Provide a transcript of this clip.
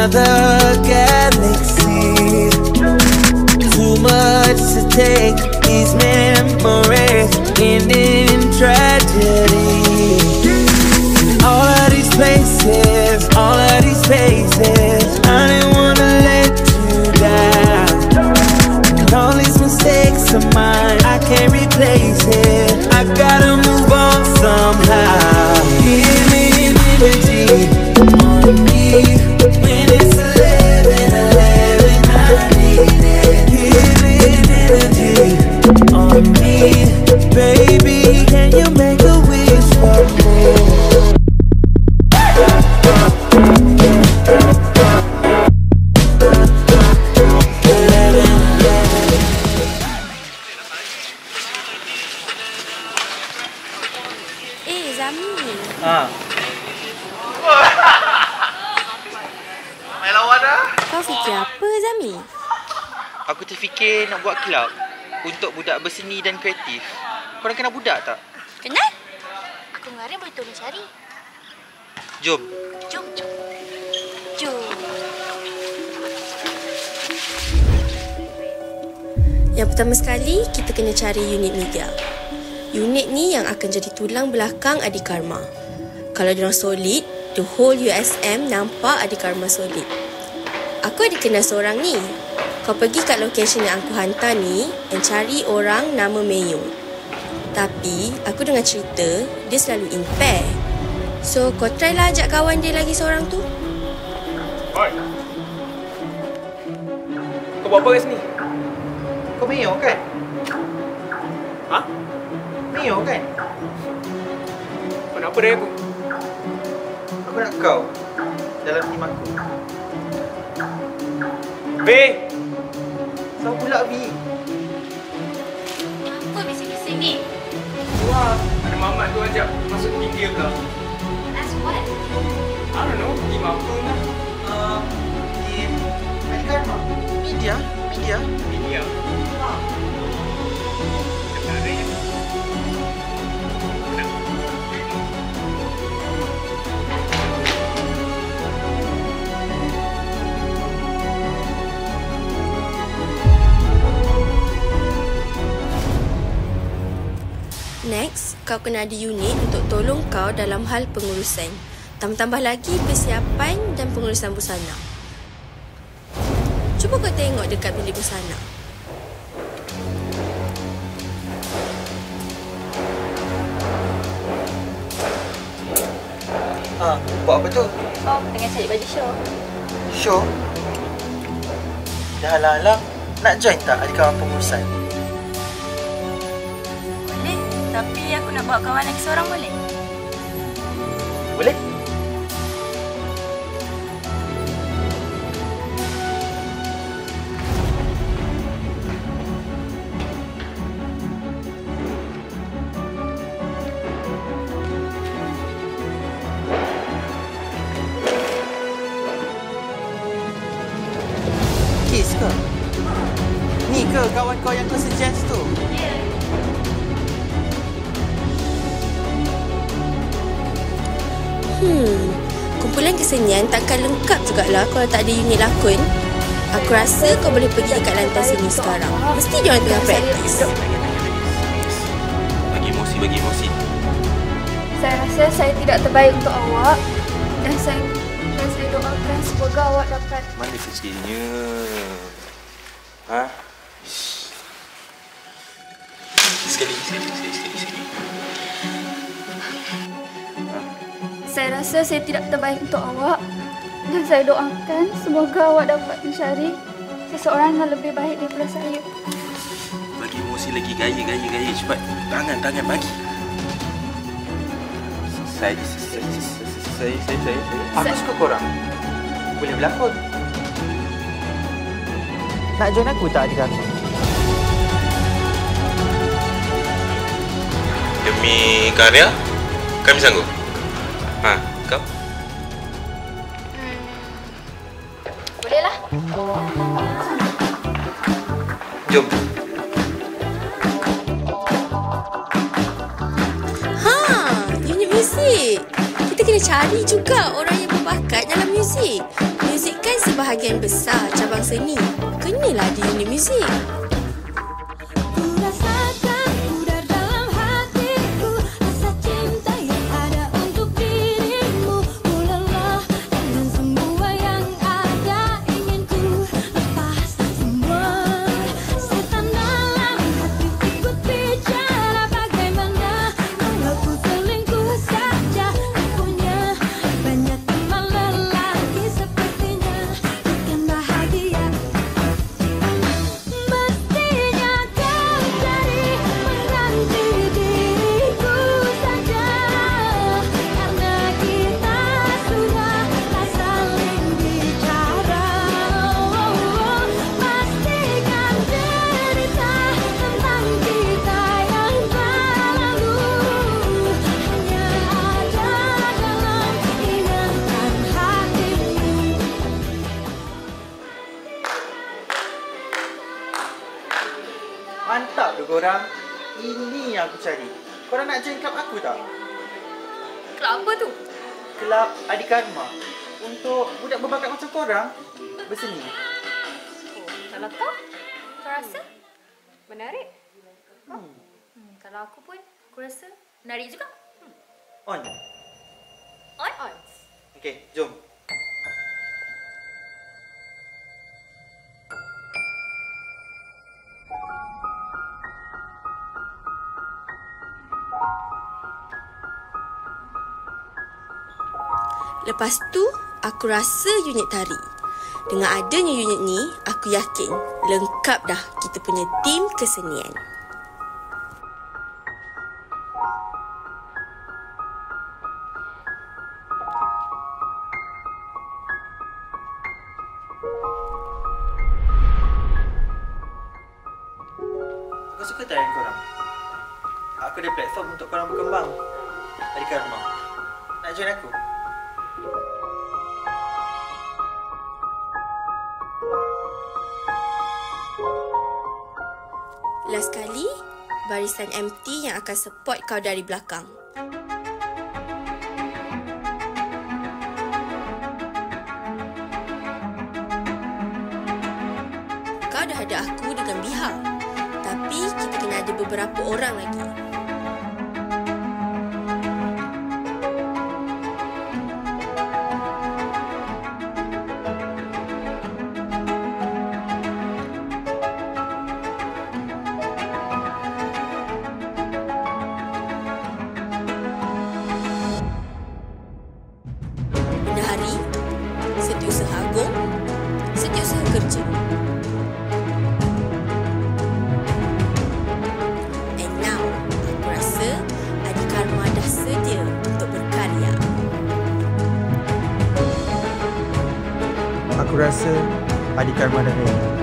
another galaxy. Too much to take, these memories ending in tragedy. All of these places, all of these faces, I didn't wanna let you down. And all these mistakes of mine, I can't replace it. I gotta move on somehow. Healing energy on me. When it's 11:11, I need it. Healing energy on me. Baby, can you make a wish for me? Zami. Main lawan dah. Kau fikir apa, Zami? Aku terfikir nak buat kelab untuk budak berseni dan kreatif. Korang kenal budak tak? Kenal? Aku dengan Aryan boleh tolong cari. Jom. Jom. Jom. Yang pertama sekali, kita kena cari unit media. Unit ni yang akan jadi tulang belakang Adikarma. Kalau diorang solid, the whole USM nampak Adikarma solid. Aku ada kenal seorang ni. Kau pergi kat location yang aku hantar ni dan cari orang nama Mayo. Tapi, aku dengar cerita, dia selalu in pair. So, kau try lah ajak kawan dia lagi seorang tu. Oi. Kau buat apa kat sini? Kau Mio kan? Ha? Mio kan? Kau nak apa dari aku? Aku nak kau dalam tim aku. B! Kau pula V. Apa bising-bising ni? Wah, ada mamat tu ajak masuk tim dia pula. As what? I don't know, tim apa lah. Tim Adikarma. Media. Ini ya. Next, kau kena ada unit untuk tolong kau dalam hal pengurusan. Tambah-tambah lagi persiapan dan pengurusan busana. Cuba kau tengok dekat bilik busana. Buat apa tu? Oh, tengah cari baju show. Show? Dah halang-halang, nak join tak Adikarma pengurusan? Boleh, tapi aku nak bawa kawan lagi seorang boleh? Boleh? Kiss ke? Ni ke kawan kau yang kau suggest tu? Ya. Kumpulan kesenian takkan lengkap jugalah kalau tak ada unit lakon. Aku rasa kau boleh pergi dekat lantai sini sekarang. Mesti diorang tengah praktis. Bagi emosi. Saya rasa saya tidak terbaik untuk awak dan saya doakan semoga awak dapat. Mana kecilnya? Ha? Sekali. Saya rasa saya tidak terbaik untuk awak dan saya doakan semoga awak dapat mencari seseorang yang lebih baik daripada saya. Bagi emosi lagi, gaya. Cepat. Tangan bagi. Saya. Aku suka korang. Boleh berlakon. Nak join aku tak Adikarma? Demi karya, kami sanggup. Ha, kau? Bolehlah. Jom. Unit muzik. Kita kena cari juga orang yang berbakat dalam muzik. Muzik kan sebahagian besar cabang seni kenalah di unit muzik. Mantap tu korang. Ini yang aku cari. Korang nak join club aku tak? Kelab apa tu? Kelab Adikarma. Untuk budak berbakat macam korang berseni. Kalau kau rasa menarik? Kalau aku pun, aku rasa menarik juga. On. On? Okey, jom. Lepas tu, aku rasa unit tari. Dengan adanya unit ni, aku yakin lengkap dah kita punya tim kesenian. Kau suka tak yang korang? Aku ada platform untuk korang berkembang. Adikarma. Nak join aku? Last kali, barisan MT yang akan support kau dari belakang. Kau dah ada aku dengan Biha. Tapi kita kena ada beberapa orang lagi. Bendahari, Setiausaha Agung, Setiausaha Kerja. And now, aku rasa Adikarma dah sedia untuk berkarya. Aku rasa Adikarma dah ready.